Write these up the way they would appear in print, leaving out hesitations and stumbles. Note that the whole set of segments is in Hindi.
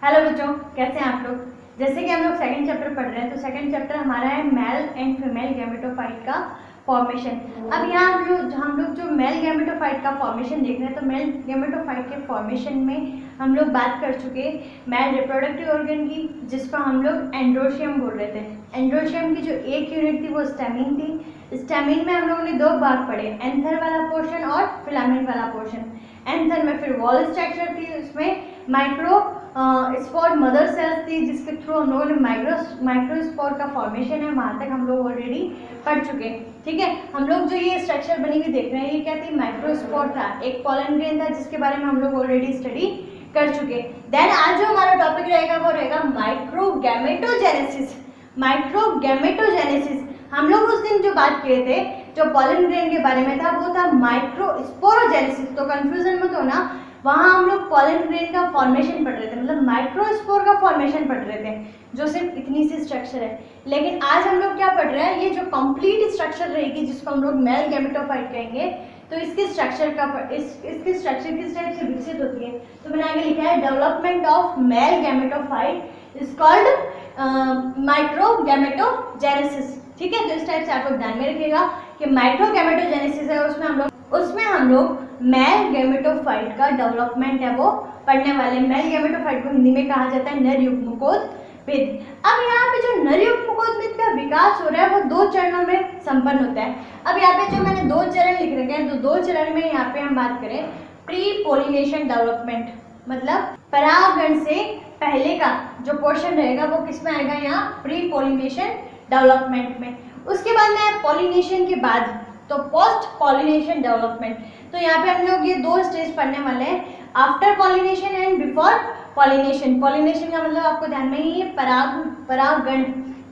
हेलो बच्चों, कैसे हैं आप लोग। जैसे कि हम लोग सेकंड चैप्टर पढ़ रहे हैं, तो सेकंड चैप्टर हमारा है मेल एंड फीमेल गैमेटोफाइट का फॉर्मेशन। अब यहाँ हम लोग जो मेल गैमेटोफाइट का फॉर्मेशन देख रहे हैं, तो मेल गैमेटोफाइट के फॉर्मेशन में हम लोग बात कर चुके मेल रिप्रोडक्टिव ऑर्गन की, जिसको हम लोग एंड्रोशियम बोल रहे थे। एंड्रोशियम की जो एक यूनिट थी वो स्टेमिन थी। स्टेमिन में हम लोगों ने दो भाग पढ़े, एंथर वाला पोर्शन और फिलामेंट वाला पोर्शन। एंथर में फिर वॉल स्ट्रक्चर थी, उसमें माइक्रो स्पोर मदर सेल्स थी, जिसके थ्रू हम लोगों ने माइक्रोस्पोर का फॉर्मेशन है, वहाँ तक हम लोग ऑलरेडी पढ़ चुके हैं। ठीक है, हम लोग जो ये स्ट्रक्चर बनी हुई देख रहे हैं, ये क्या थी, माइक्रोस्पोर था, एक पॉलन ग्रेन था, जिसके बारे में हम लोग ऑलरेडी स्टडी कर चुके। देन आज जो हमारा टॉपिक रहेगा वो रहेगा माइक्रोगैमेटोजेनेसिस। माइक्रोगैमेटोजेनेसिस हम लोग उस दिन जो बात किए थे, जो पॉलन ग्रेन के बारे में था, वो था माइक्रोस्पोरोजेनेसिस। तो कंफ्यूजन मत होना, वहाँ हम लोग पॉलन ग्रेन का फॉर्मेशन पढ़ रहे थे, मतलब माइक्रोस्पोर का फॉर्मेशन पढ़ रहे थे, जो सिर्फ इतनी सी स्ट्रक्चर है। लेकिन आज हम लोग क्या पढ़ रहे हैं, ये जो कंप्लीट स्ट्रक्चर रहेगी, जिसको हम लोग मेल गैमेटोफाइट कहेंगे। तो इसकी स्ट्रक्चर का इसकी स्ट्रक्चर किस टाइप से विकसित होती है, तो मैंने आगे लिखा है development of male gametophyte is called microgametogenesis. ठीक है, तो इस टाइप से आप लोग ध्यान में रखिएगा कि माइक्रोगैमेटोजेनेसिस है, उसमें हम लोग मेल गैमेटोफाइट का डेवलपमेंट है वो पढ़ने वाले। मेल गैमेटोफाइट को हिंदी में कहा जाता है नर युग्मकोद्भिद। अब यहाँ पे जो नर युग्मकोद्भिद का विकास हो रहा है, वो दो चरणों में संपन्न होता है। अब यहाँ पे जो मैंने दो चरण लिख रखे हैं, तो दो चरण में यहाँ पे हम बात करें प्री पोलिनेशन डेवलपमेंट, मतलब परागण से पहले का जो पोर्शन रहेगा वो किस में आएगा, यहाँ प्री पोलिनेशन डेवलपमेंट में। उसके बाद में पॉलिनेशन के बाद तो पोस्ट पॉलिनेशन डेवलपमेंट। तो यहाँ पे हम लोग ये दो स्टेज पढ़ने वाले हैं, after pollination and before pollination. Pollination का मतलब आपको ध्यान में ही है परागण।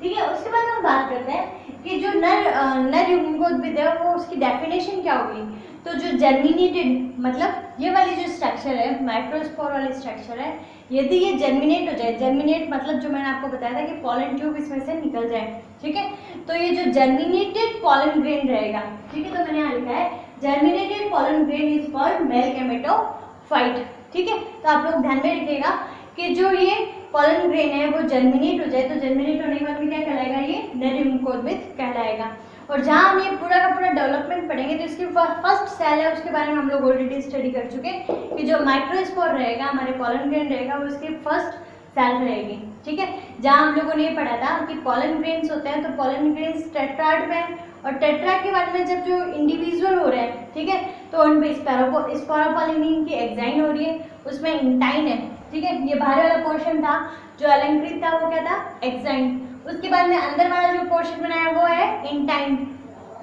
ठीक है, उसके बाद हम बात करते हैं कि जो नर युग्मकोद्भिद है, वो उसकी डेफिनेशन क्या होगी। तो जो जर्मिनेटेड, मतलब ये वाली जो स्ट्रक्चर है, माइक्रोस्पोर वाली स्ट्रक्चर है, यदि ये जर्मिनेट हो जाए, जर्मिनेट मतलब जो मैंने आपको बताया था कि पॉलन ट्यूब इसमें से निकल जाए। ठीक है, तो ये जो जर्मिनेटेड पॉलन ग्रेन रहेगा, ठीक है, तो मैंने यहाँ लिखा है germinated pollen grain is called male gametophyte. ठीक है, तो आप लोग ध्यान में रखिएगा कि जो ये पॉलन ग्रेन है वो जर्मिनेट हो जाए, तो जर्मिनेट होने के बाद में क्या कहलाएगा, ये नर युग्मकोद्भिद कहलाएगा। और जहाँ हम ये पूरा का पूरा डेवलपमेंट पढ़ेंगे, तो इसकी फर्स्ट सेल है, उसके बारे में हम लोग ऑलरेडी स्टडी कर चुके कि जो माइक्रोस्पोर रहेगा, हमारे पॉलन ग्रेन रहेगा, वो उसकी फर्स्ट सेल रहेगी। ठीक है, जहाँ हम लोगों ने ये पढ़ा था कि पॉलन ग्रेन्स होते हैं, तो पॉलन ग्रेन्स टेट्राड में, और टेट्रा के बाद में जब जो इंडिविजुअल हो रहे हैं, ठीक है, तो उन पे स्पोरोपोलिनिन की एक्साइन हो रही है, उसमें इंटाइन है। ठीक है, ये बाहर वाला पोर्शन था जो अलंकृत था, वो क्या था, एक्साइन। उसके बाद में अंदर वाला जो पोर्शन बना है वो है इंटाइन।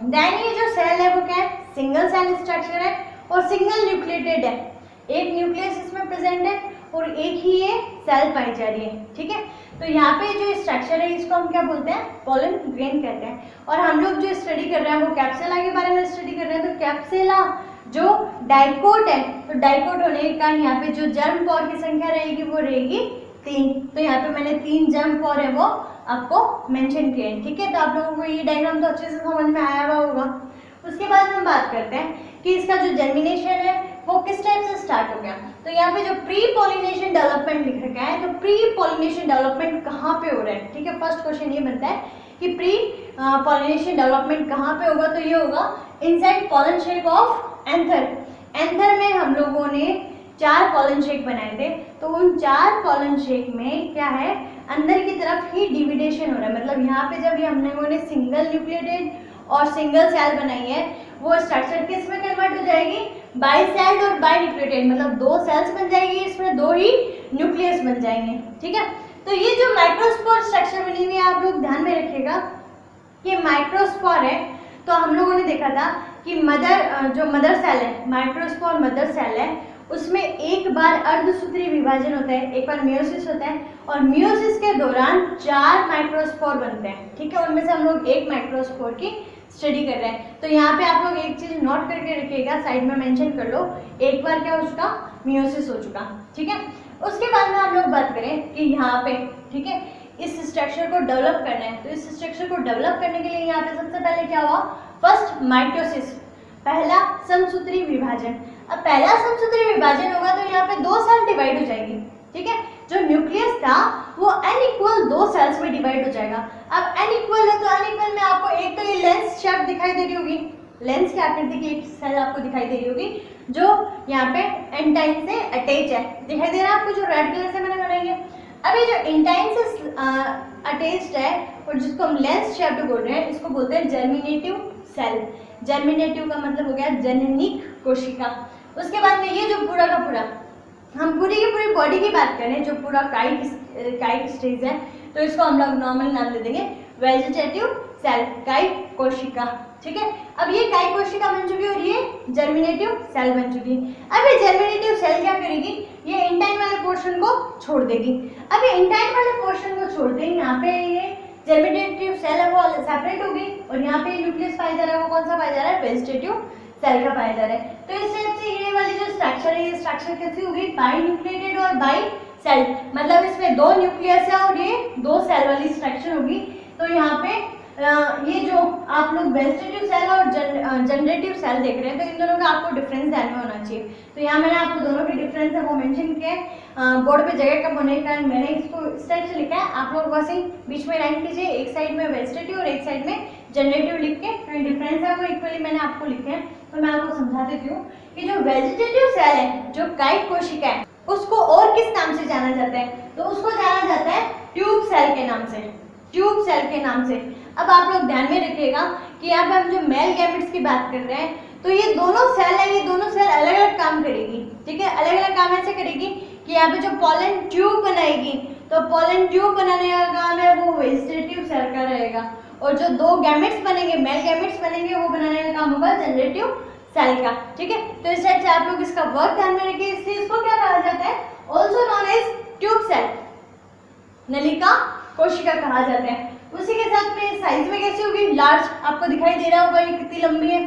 देन ये जो सेल है वो क्या है, सिंगल सेल स्ट्रक्चर है और सिंगल न्यूक्लिएटेड है, एक न्यूक्लियस इसमें प्रेजेंट है और एक ही ये सेल पाई जा रही है। ठीक है, तो यहाँ पे जो स्ट्रक्चर है, इसको हम क्या बोलते हैं, पॉलन ग्रेन कहते हैं। और हम लोग जो स्टडी कर रहे हैं वो कैप्सुला के बारे में स्टडी कर रहे हैं। तो कैप्सुला जो डाइकोट है, तो डाइकोट होने का यहाँ पे जो जर्म पोर की संख्या रहेगी वो रहेगी 3। तो यहाँ पे मैंने 3 जर्म पोर है वो आपको मेंशन किए हैं। ठीक है, तो आप लोगों को ये डायग्राम तो अच्छे से समझ में आया हुआ होगा। उसके बाद हम बात करते हैं कि इसका जो जर्मिनेशन है वो किस टाइप से स्टार्ट हो गया। तो यहाँ पे जो प्री पॉलिनेशन डेवलपमेंट लिख रखा है, तो प्री पॉलिनेशन डेवलपमेंट कहाँ पे हो रहा है। ठीक है, फर्स्ट क्वेश्चन ये बनता है कि प्री पॉलिनेशन डेवलपमेंट कहाँ पे होगा, तो ये होगा inside pollen shake of anther. Anther में हम लोगों ने 4 पॉलन शेक बनाए थे, तो उन 4 पॉलन शेक में क्या है, अंदर की तरफ ही डिविडेशन हो रहा है। मतलब यहाँ पे जब हम लोगों ने सिंगल न्यूक्लिएटेड और सिंगल सेल बनाई है, वो स्ट्रक्चर किस में कन्वर्ट हो जाएगी, बाई सेल्ड और बाई न्यूक्लिएटेड, मतलब 2 सेल्स बन जाएगी, इसमें 2 ही न्यूक्लियस बन जाएंगे। ठीक है, तो ये जो माइक्रोस्पोर स्ट्रक्चर बनी हुई है, आप लोग ध्यान में रखिएगा कि माइक्रोस्पोर है। तो हम लोगों ने देखा था कि मदर सेल है, माइक्रोस्पोर मदर सेल है, उसमें एक बार अर्धसूत्री विभाजन होता है, एक बार मियोसिस होता है, और मियोसिस के दौरान 4 माइक्रोस्पोर बनते हैं। ठीक है, उनमें से हम लोग एक माइक्रोस्पोर की स्टडी कर रहे हैं। तो यहाँ पे आप लोग एक चीज नोट करके रखिएगा, साइड में मेंशन कर लो, एक बार क्या हो चुका, मियोसिस हो चुका। ठीक है, उसके बाद में हम लोग बात करें कि यहाँ पे, ठीक है, इस स्ट्रक्चर को डेवलप करना है। तो इस स्ट्रक्चर को डेवलप करने के लिए यहाँ पे सबसे पहले क्या हुआ, फर्स्ट माइटोसिस, पहला समसूत्री विभाजन। अब पहला समसूत्री विभाजन होगा तो यहाँ पे 2 सेल डिवाइड हो जाएगी। ठीक है, जो न्यूक्लियस था वो अनइक्वल 2 सेल्स में डिवाइड हो जाएगा। अब अनइक्वल है तो अनइक्वल में आपको एक तो ये लेंस शेप दिखाई दे रही होगी, लेंस की आकृति की एक सेल आपको दिखाई दे रही होगी जो यहाँ पे एंटाइन से अटैच है, दिखाई दे रहा है आपको, जो रेड कलर से मैंने बनाई है। अब ये जो एंटाइन से अटैच्ड है और जिसको हम लेंस शेप्ड बोल रहे हैं, इसको बोलते हैं जर्मिनेटिव सेल। जर्मिनेटिव का मतलब हो गया जननिक कोशिका। उसके बाद में ये जो पूरा का पूरा, हम पूरी की पूरी बॉडी की बात करें, जो पूरा काइट स्टेज है, तो इसको हम लोग नॉर्मल नाम दे देंगे वेजिटेटिव सेल, काइट कोशिका। ठीक है, अब ये काइट कोशिका बन चुकी और ये जर्मिनेटिव सेल बन चुकी। अब ये जर्मिनेटिव सेल क्या करेगी, ये इंटाइन वाले पोर्शन को छोड़ देगी। अब ये इंटाइन वाले पोर्शन को छोड़ देगी, यहाँ पे ये जर्मिनेटिव सेल है वो सेपरेट होगी और यहाँ पे न्यूक्लियस पाया जा रहा है, वो कौन सा पाया जा रहा है, वेजिटेटिव सेल का पाया जा रहा है। तो इस टाइप से ये वाली जो स्ट्रक्चर है, ये स्ट्रक्चर कैसी होगी, बाई न्यूक्लिएटेड और बाई सेल, मतलब इसमें 2 न्यूक्लियस है और ये 2 सेल वाली स्ट्रक्चर होगी। तो यहाँ पे ये जो आप लोग वेजिटेटिव सेल और जनरेटिव सेल देख रहे हैं, तो इन दोनों का आपको डिफरेंस ध्यान में होना चाहिए। तो यहाँ मैंने आपको दोनों के डिफरेंस है वो मेंशन किया है। बोर्ड पे जगह कम होने के कारण मैंने इसको इस टाइप से लिखा है, आप लोग बस बीच में लाइन कीजिए, एक साइड में वेजिटेटिव और एक साइड में जनरेटिव लिख के जो डिफरेंस है वो इक्वली मैंने आपको लिखे हैं। तो मैं आपको समझा देती हूँ कि जो वेजिटेटिव सेल है, जो काइट कोशिका है, उसको और किस नाम से जाना जाता है, तो उसको जाना जाता है ट्यूब सेल के नाम से, ट्यूब सेल के नाम से। अब आप लोग ध्यान में रखिएगा कि यहाँ पे हम जो मेल गैमेट्स की बात कर रहे हैं, तो ये दोनों सेल है, ये दोनों सेल अलग अलग काम करेगी। ठीक है, अलग अलग काम ऐसे करेगी कि यहाँ पे जो पॉलन ट्यूब बनाएगी, तो पॉलन ट्यूब बनाने का काम है वो वेजिटेटिव सेल का रहेगा, और जो 2 गैमेट्स बनेंगे, मेल गैमेट्स बनेंगे, वो बनाने का काम होगा जनरेटिव सेल का। ठीक है, तो इस टाइप से आप लोग इसका वर्क ध्यान में रखिए। इसलिए इसको क्या कहा जाता है, also known as tube cell, नलिका कोशिका कहा जाता है। उसी के साथ में साइज में कैसी होगी, लार्ज, आपको दिखाई दे रहा होगा ये कितनी लंबी है।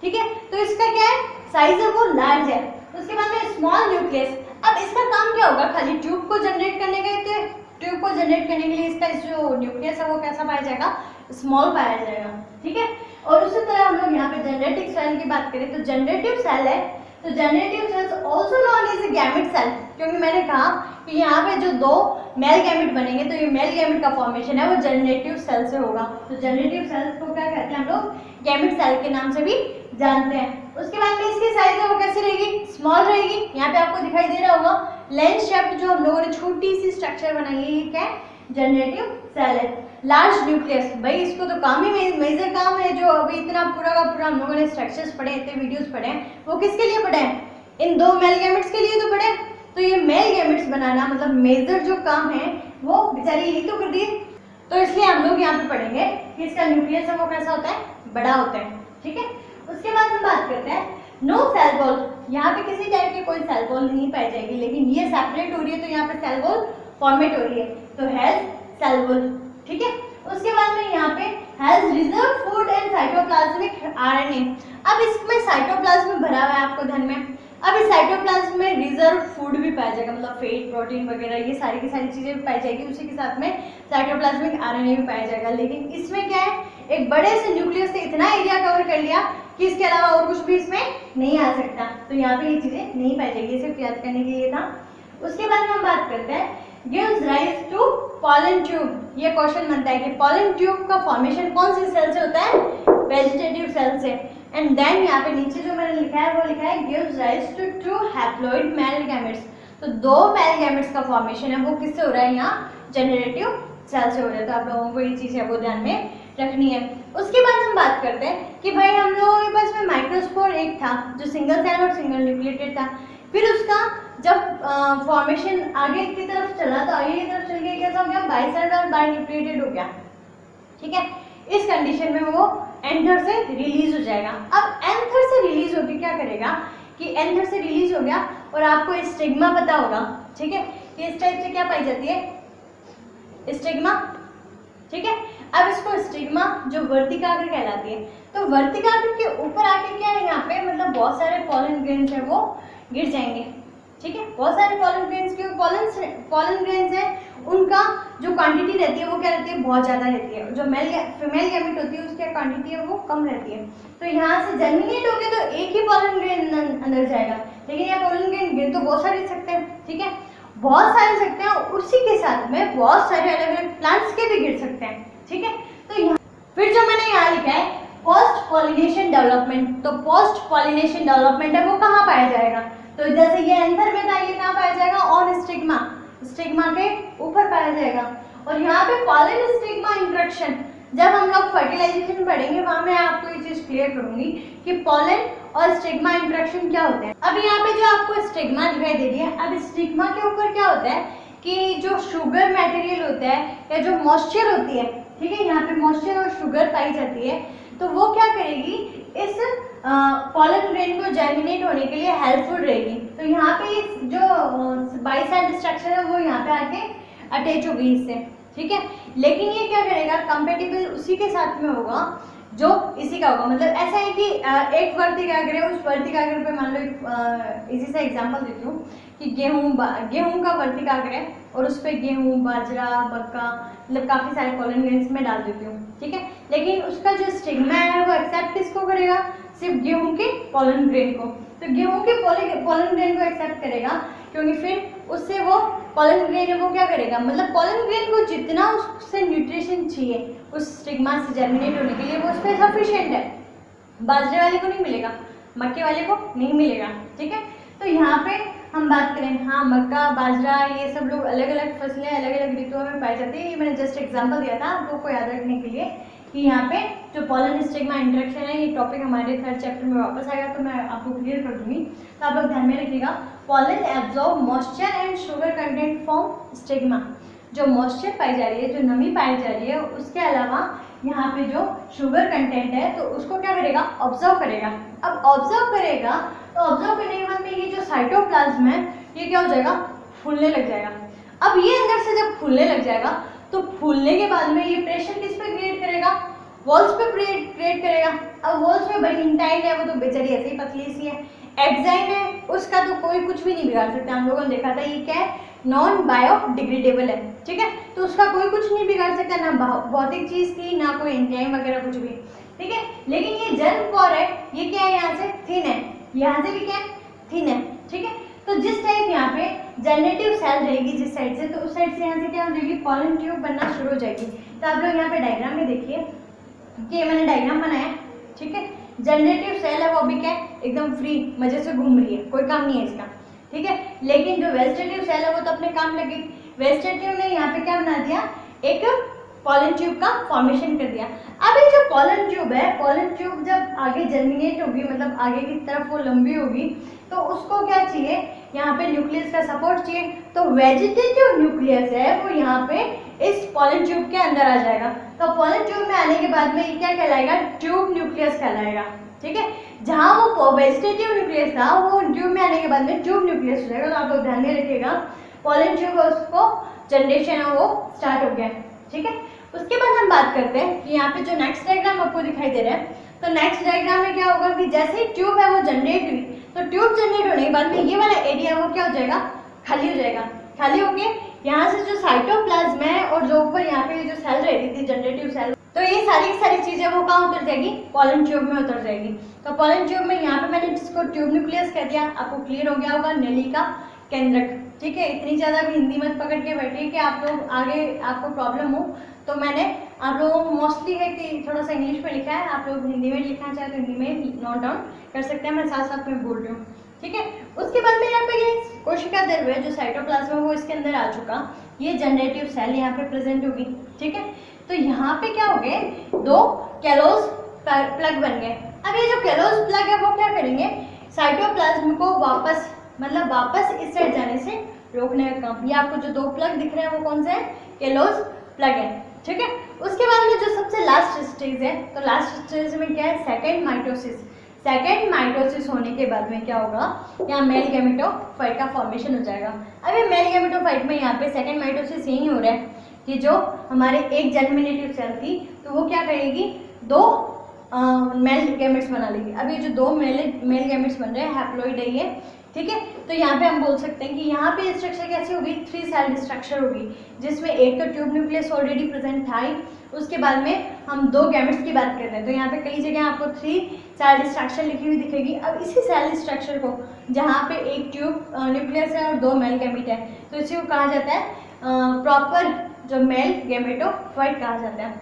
ठीक है, तो इसका क्या है, साइज है वो लार्ज है। उसके बाद में स्मॉल न्यूक्लियस। अब इसका काम क्या होगा, खाली ट्यूब को जनरेट करने का, तो ट्यूब को जनरेट करने के लिए इसका जो न्यूक्लियस है वो कैसा पाया जाएगा, स्मॉल पाया जाएगा। ठीक है, और उसी तरह हम लोग यहाँ पे जनरेटिव सेल की बात करें, तो जनरेटिव सेल है, तो generative cells also known as gamete cell, क्योंकि मैंने कहा कि यहाँ पे जो 2 मेल गैमेट बनेंगे, तो ये मेल गैमेट का फॉर्मेशन है वो जनरेटिव सेल से होगा। तो जनरेटिव सेल्स को क्या कहते हैं हम लोग, गैमेट सेल के नाम से भी जानते हैं। उसके बाद में इसकी साइज है वो कैसी रहेगी, स्मॉल रहेगी। यहाँ पे आपको दिखाई दे रहा होगा लेंस शेप्ड जो हम लोगों ने छोटी सी स्ट्रक्चर बनाई है, ये क्या है, जनरेटिव सेल है। लार्ज न्यूक्लियस, भाई इसको तो काम ही मेजर काम है, जो अभी इतना पूरा का पूरा हम लोगों ने स्ट्रक्चर्स पढ़े, इतने वीडियोस पढ़े हैं, वो किसके लिए पढ़े हैं, इन 2 मेल गैमेट्स के लिए तो पढ़े। तो ये मेल गैमेट्स बनाना मतलब मेजर जो काम है वो बेचारी यही तो कर दिए। तो इसलिए हम लोग यहाँ पे पढ़ेंगे कि इसका न्यूक्लियस है वो कैसा होता है, बड़ा होता है। ठीक है, उसके बाद हम बात करते हैं नो सेल वॉल। यहाँ पे किसी टाइप की कोई सेल वॉल नहीं पाई जाएगी, लेकिन ये सेपरेट हो रही है तो यहाँ पे सेल वॉल फॉर्मेट हो रही है, तो हैज सेल वॉल। ठीक है, उसके बाद में यहाँ पे has reserve food and cytoplasmic RNA. अब इसमें साइटोप्लाज्म भरा हुआ है, आपको ध्यान में। अब इस साइटोप्लाज्म में रिजर्व फूड भी पाया जाएगा, मतलब फैट, प्रोटीन वगैरह ये सारी की सारी चीजें भी पाई जाएगी। उसी के साथ में साइटोप्लाज्मिक आरएनए भी पाया जाएगा। लेकिन इसमें क्या है, एक बड़े से न्यूक्लियस से इतना एरिया कवर कर लिया कि इसके अलावा और कुछ भी इसमें नहीं आ सकता, तो यहाँ पे ये चीजें नहीं पाई जाएगी, सिर्फ याद करने के लिए था। उसके बाद हम बात करते हैं gives rise to pollen tube. ये क्वेश्चन बनता है कि पॉलन ट्यूब का फॉर्मेशन कौन सी सेल से होता है, वेजिटेटिव सेल से। एंड देन यहाँ पे नीचे जो मैंने लिखा है वो लिखा है gives rise to 2 haploid male gametes. तो 2 मेल गैमेट्स का फॉर्मेशन है वो किससे हो रहा है, यहाँ जनरेटिव सेल से हो रहा है। तो आप लोगों को ये चीज़ है वो ध्यान में रखनी है। उसके बाद हम बात करते हैं कि भाई हम लोगों के पास में माइक्रोस्पोर एक था जो सिंगल सेल और सिंगल न्यूक्लिएटेड था, फिर उसका जब फॉर्मेशन आगे की तरफ चला तो आगे की तरफ चल के कैसा हो गया, बाइसेल और बाई न्यूक्लिएटेड हो गया। ठीक है, इस कंडीशन में वो एंथर से रिलीज हो जाएगा। अब एंथर से रिलीज होकर क्या करेगा कि एंथर से रिलीज हो गया और आपको स्टिग्मा पता होगा। ठीक है, इस टाइप से क्या पाई जाती है, स्टिग्मा। ठीक है, अब इसको स्टिग्मा जो वर्तिकाग्र कहलाती है, तो वर्तिकाग्र के ऊपर आके क्या है यहाँ पे, मतलब बहुत सारे पॉलन ग्रेन्स है वो गिर जाएंगे। ठीक है, बहुत सारे पॉलन ग्रेन्स, क्योंकि पॉलन ग्रेन्स है उनका जो क्वांटिटी रहती है वो क्या रहती है, बहुत ज़्यादा रहती है। जो फीमेल गैमेट होती है उसकी क्वांटिटी है वो कम रहती है। तो यहाँ से जर्मिनेट होके तो एक ही पॉलन ग्रेन अंदर जाएगा, लेकिन यहाँ पॉलन ग्रेन गिर तो बहुत सारे सकते हैं। ठीक है, बहुत सारे सकते हैं। उसी के साथ में बहुत सारे अलग अलग प्लांट्स के भी गिर सकते हैं, ठीक है। तो यहाँ फिर जो मैंने यहाँ लिखा है पोस्ट पॉलिनेशन डेवलपमेंट, तो पोस्ट पॉलिनेशन डेवलपमेंट है वो कहाँ पाया जाएगा, तो जैसे ये एंथर में था, ये कहाँ पाया जाएगा, ऑन स्टिग्मा, स्टिग्मा के ऊपर पाया जाएगा। और यहाँ पे पॉलन स्टिग्मा इंटरेक्शन, जब हम लोग फर्टिलाइजेशन पढ़ेंगे वहां मैं आपको ये चीज क्लियर करूंगी कि पॉलन और स्टिग्मा इंटरेक्शन क्या होते हैं। अब यहाँ पे जो आपको स्टिग्मा दिखाई दे रही है, अब स्टिग्मा के ऊपर क्या होता है कि जो शुगर मटेरियल होता है या जो मॉइस्चर होती है, ठीक है, यहाँ पे मॉइस्चर और शुगर पाई जाती है, तो वो क्या करेगी, इस पॉलन ग्रेन को जर्मिनेट होने के लिए हेल्पफुल रहेगी। तो यहाँ पे जो बाइसेल स्ट्रक्चर है वो यहाँ पे आके अटैच होगी इससे, ठीक है। लेकिन ये क्या करेगा, कंपेटिबल उसी के साथ में होगा जो इसी का होगा। मतलब ऐसा है कि एक वर्तिकाग्र है, उस वर्तिकाग्र पे मान लो इसी से एग्जांपल देती हूँ कि गेहूं का वर्तिकाग्र है और उस पर गेहूं, बाजरा, मक्का, मतलब काफ़ी सारे पॉलन ग्रेन्स में डाल देती हूँ, ठीक है। लेकिन उसका जो स्टिग्मा है वो एक्सेप्ट किसको करेगा, सिर्फ गेहूं के पॉलन ग्रेन को। तो गेहूं के पॉलन ग्रेन को एक्सेप्ट करेगा, क्योंकि फिर उससे वो पॉलन ग्रेन है वो क्या करेगा, मतलब पॉलन ग्रेन को जितना उससे न्यूट्रिशन चाहिए उस स्टिग्मा से जर्मिनेट होने के लिए वो उस पर सफिशिएंट है। बाजरे वाले को नहीं मिलेगा, मक्के वाले को नहीं मिलेगा, ठीक है। तो यहाँ पे हम बात करें, हाँ मक्का, बाजरा, ये सब लोग अलग अलग फसलें अलग अलग ऋतुओं में पाई जाती है। ये मैंने जस्ट एग्जांपल दिया था आप लोग को याद रखने के लिए कि यहाँ पे जो पॉलन स्टिग्मा इंटरेक्शन है, ये टॉपिक हमारे थर्ड चैप्टर में वापस आएगा तो मैं आपको क्लियर कर दूंगी। तो आप लोग ध्यान में रखिएगा, pollen absorb moisture and sugar content from stigma. जो मॉइस्चर पाई जा रही है, जो नमी पाई जा रही है, उसके अलावा यहाँ पे जो शुगर कंटेंट है तो उसको क्या करेगा, ऑब्जर्व करेगा। अब ऑब्जर्व करेगा तो ऑब्जर्व करने के बाद में ये जो साइटोप्लाज्म है ये क्या हो जाएगा, फूलने लग जाएगा। अब ये अंदर से जब फूलने लग जाएगा तो फूलने के बाद में ये प्रेशर किस पे क्रिएट करेगा, वॉल्स पे क्रिएट करेगा। अब वॉल्स में भाई इंटाइन है, वो तो बेचारी ऐसे ही पतली सी है। एक्साइन है, उसका तो कोई कुछ भी नहीं बिगाड़ सकता। हम लोगों ने देखा था ये क्या है, नॉन बायोडिग्रेडेबल है, ठीक है। तो उसका कोई कुछ नहीं बिगाड़ सकता, ना भौतिक चीज थी ना कोई एंजाइम वगैरह कुछ भी, ठीक है। लेकिन ये जर्म पॉर है, ये क्या है, यहाँ से थिन है, यहाँ से भी क्या है, थिन है, ठीक है। तो जिस टाइप यहाँ पे जनरेटिव सेल रहेगी जिस साइड से, तो उस साइड से यहाँ से क्या हो जाएगी, पॉलन ट्यूब बनना शुरू हो जाएगी। तो आप लोग यहाँ पे डायग्राम में देखिए कि मैंने डायग्राम बनाया, ठीक है। जनरेटिव सेल है वो भी क्या है, एकदम फ्री मजे से घूम रही है, कोई काम नहीं है इसका, ठीक है। लेकिन जो वेजिटेटिव सेल है वो तो अपने काम लगी। वेजिटेटिव ने यहाँ पे क्या बना दिया, एक पॉलन ट्यूब का फॉर्मेशन कर दिया। अब ये जो पॉलन ट्यूब है, पॉलन ट्यूब जब आगे जर्मिनेट होगी, मतलब आगे की तरफ वो लंबी होगी, तो उसको क्या चाहिए, यहाँ पे न्यूक्लियस का सपोर्ट चाहिए। तो वेजिटेटिव न्यूक्लियस है वो यहाँ पे इस पॉलन ट्यूब के अंदर आ जाएगा। तो पॉलन ट्यूब में आने के बाद में ये क्या कहलाएगा, ट्यूब न्यूक्लियस कहलाएगा, ठीक है। जहाँ वो वेजिटेटिव न्यूक्लियस था वो ट्यूब में आने के बाद में ट्यूब न्यूक्लियस हो जाएगा। तो आप लोग ध्यान में रखिएगा, पॉलन ट्यूब उसको जनरेशन है वो स्टार्ट हो गया, ठीक है। उसके बाद हम बात करते हैं कि यहाँ पे जो नेक्स्ट डायग्राम आपको दिखाई दे रहा है, तो नेक्स्ट डायग्राम में क्या होगा कि जैसे ही ट्यूब है वो जनरेट हुई, तो ट्यूब जनरेट होने के बाद में ये वाला एरिया वो क्या हो जाएगा, खाली हो जाएगा। खाली होके यहाँ से जो साइटोप्लाज्म है और जो ऊपर यहाँ पे जो सेल रहती थी जनरेटिव सेल, तो ये सारी चीजें वो कहाँ उतर जाएगी, पॉलन ट्यूब में उतर जाएगी। तो पॉलन ट्यूब में यहाँ पे मैंने जिसको ट्यूब न्यूक्लियस कह दिया, आपको क्लियर हो गया होगा, नलिका केंद्रक, ठीक है। इतनी ज़्यादा भी हिंदी मत पकड़ के बैठिए कि आप लोग आगे आपको प्रॉब्लम हो। तो मैंने आप लोगों को मोस्टली है कि थोड़ा सा इंग्लिश में लिखा है, आप लोग हिंदी में लिखना चाहे तो हिंदी में नोट डाउन कर सकते हैं, मैं साथ साथ में बोल रही हूँ, ठीक है। उसके बाद में यहाँ पे ये कोशिका द्रव्य है जो साइटोप्लाज्म है वो इसके अंदर आ चुका, ये जनरेटिव सेल यहाँ पे प्रेजेंट होगी, ठीक है। तो यहाँ पे क्या हो गए, दो कैलोज प्लग बन गए। अब ये जो कैलोज प्लग है वो क्या करेंगे, साइटोप्लाज्म को वापस इस साइड जाने से रोकने का काम। ये आपको जो दो प्लग दिख रहे हैं वो कौन से हैं, कैलोज प्लग है, ठीक है। उसके बाद में जो सबसे लास्ट स्टेज है, तो लास्ट स्टेज में क्या है, सेकेंड माइटोसिस। सेकेंड माइटोसिस होने के बाद में क्या होगा, यहाँ मेल गैमेटोफाइट का फॉर्मेशन हो जाएगा। अब ये मेल गैमेटोफाइट में यहाँ पे सेकेंड माइटोसिस यही हो रहा है कि जो हमारे एक जर्मिनेटिव सेल थी तो वो क्या करेगी, दो मेल गैमेट्स बना लेगी। अब ये जो दो मेल गैमेट्स बन रहे हैं, हैप्लॉइड है ये, ठीक है। तो यहाँ पे हम बोल सकते हैं कि यहाँ पे स्ट्रक्चर कैसी होगी, 3 सेल स्ट्रक्चर होगी, जिसमें एक तो ट्यूब न्यूक्लियस ऑलरेडी प्रेजेंट था ही, उसके बाद में हम दो गैमेट्स की बात कर रहे हैं। तो यहाँ पे कई जगह आपको 3 सेल स्ट्रक्चर लिखी हुई दिखेगी। अब इसी सेल स्ट्रक्चर को, जहाँ पे एक ट्यूब न्यूक्लियस है और 2 मेल गैमेट है, तो इसी को कहा जाता है प्रॉपर जो मेल गैमेटोफाइट कहा जाता है।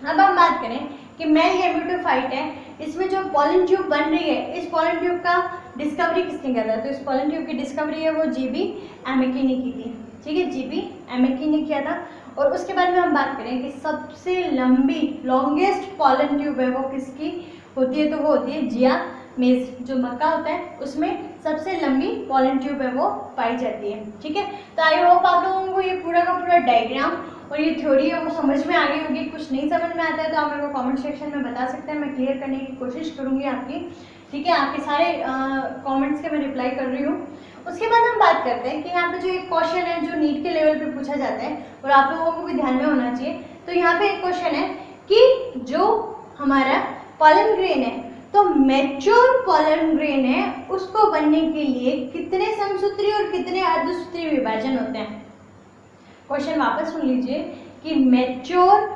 अब हम बात करें कि मेल गैमेटोफाइट है, इसमें जो पॉलन ट्यूब बन रही है, इस पॉलन ट्यूब का डिस्कवरी किसने किया था? तो इस पॉलन ट्यूब की डिस्कवरी है वो जीबी एमेकी ने की थी। ठीक है, जीबी एमेकी ने किया था। और उसके बाद में हम बात करें कि सबसे लंबी लॉन्गेस्ट पॉलन ट्यूब है वो किसकी होती है? तो वो होती है जिया मेज, जो मक्का होता है उसमें सबसे लंबी पॉलन ट्यूब है वो पाई जाती है। ठीक है, तो आई होप आप लोगों को ये पूरा का पूरा डायग्राम और ये थ्योरी है वो समझ में आ गई होगी। कुछ नहीं समझ में आता है तो आप मेरे को कमेंट सेक्शन में बता सकते हैं, मैं क्लियर करने की कोशिश करूँगी आपकी। ठीक है, आपके सारे कमेंट्स के मैं रिप्लाई कर रही हूँ। उसके बाद हम बात करते हैं कि यहाँ पे जो एक क्वेश्चन है जो नीट के लेवल पे पूछा जाता है और आप लोगों को भी ध्यान में होना चाहिए। तो यहाँ पे एक क्वेश्चन है कि जो हमारा पॉलन ग्रेन है, तो मैच्योर पॉलन ग्रेन है, उसको बनने के लिए कितने समसूत्री और कितने अर्धसूत्री विभाजन होते हैं? क्वेश्चन वापस सुन लीजिए कि मैच्योर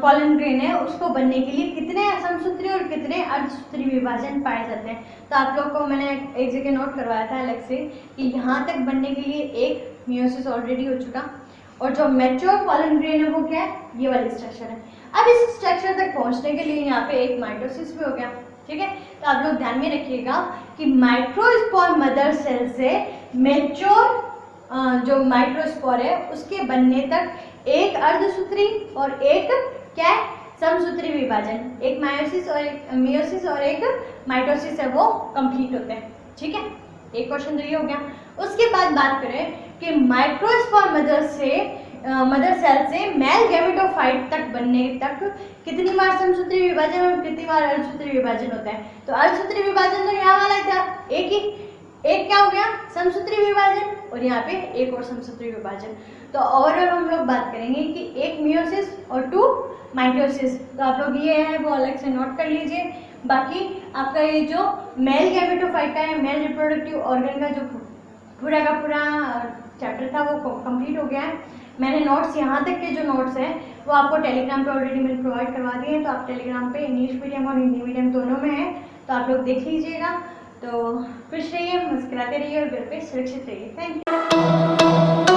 पॉलन ग्रेन है, उसको बनने के लिए कितने समसूत्री और कितने अर्धसूत्री विभाजन पाए जाते हैं? तो आप लोग को मैंने एक जगह नोट करवाया था अलग से कि यहाँ तक बनने के लिए एक मियोसिस ऑलरेडी हो चुका, और जो मैच्योर पॉलन ग्रेन है वो क्या है? ये वाली स्ट्रक्चर है। अब इस स्ट्रक्चर तक पहुँचने के लिए यहाँ पे एक माइटोसिस भी हो गया। ठीक है, तो आप लोग ध्यान में रखिएगा कि माइक्रोस्पोर मदर सेल से मैच्योर जो माइक्रोस्पोर है उसके बनने तक एक अर्धसूत्री और एक क्या है? समसूत्री विभाजन, एक मायोसिस और एक मियोसिस और एक माइटोसिस है वो कंप्लीट होते हैं। ठीक है, एक क्वेश्चन तो ये हो गया। उसके बाद बात करें कि माइक्रोस्पोर मदर सेल से मेल गैमेटोफाइट तक बनने तक कितनी बार समसूत्री विभाजन और कितनी बार अर्धसूत्री विभाजन होता है? तो अर्धसूत्री विभाजन तो यहाँ वाला था, एक क्या हो गया? समसूत्री विभाजन, और यहाँ पे एक और समसूत्री विभाजन। तो ओवरऑल हम लोग बात करेंगे कि एक मियोसिस और 2 माइटोसिस। तो आप लोग ये है वो अलग से नोट कर लीजिए। बाकी आपका ये जो मेल गैमेटोफाइट का है, मेल रिप्रोडक्टिव ऑर्गन का जो पूरा का पूरा चैप्टर था वो कंप्लीट हो गया है। मैंने नोट्स यहाँ तक के जो नोट्स हैं वो आपको टेलीग्राम पे ऑलरेडी मैंने प्रोवाइड करवा दिए हैं। तो आप टेलीग्राम पे इंग्लिश मीडियम और हिंदी मीडियम दोनों में है, तो आप लोग देख लीजिएगा। तो खुश रहिए, मुस्कुराते रहिए और घर पे सुरक्षित रहिए। Thank you.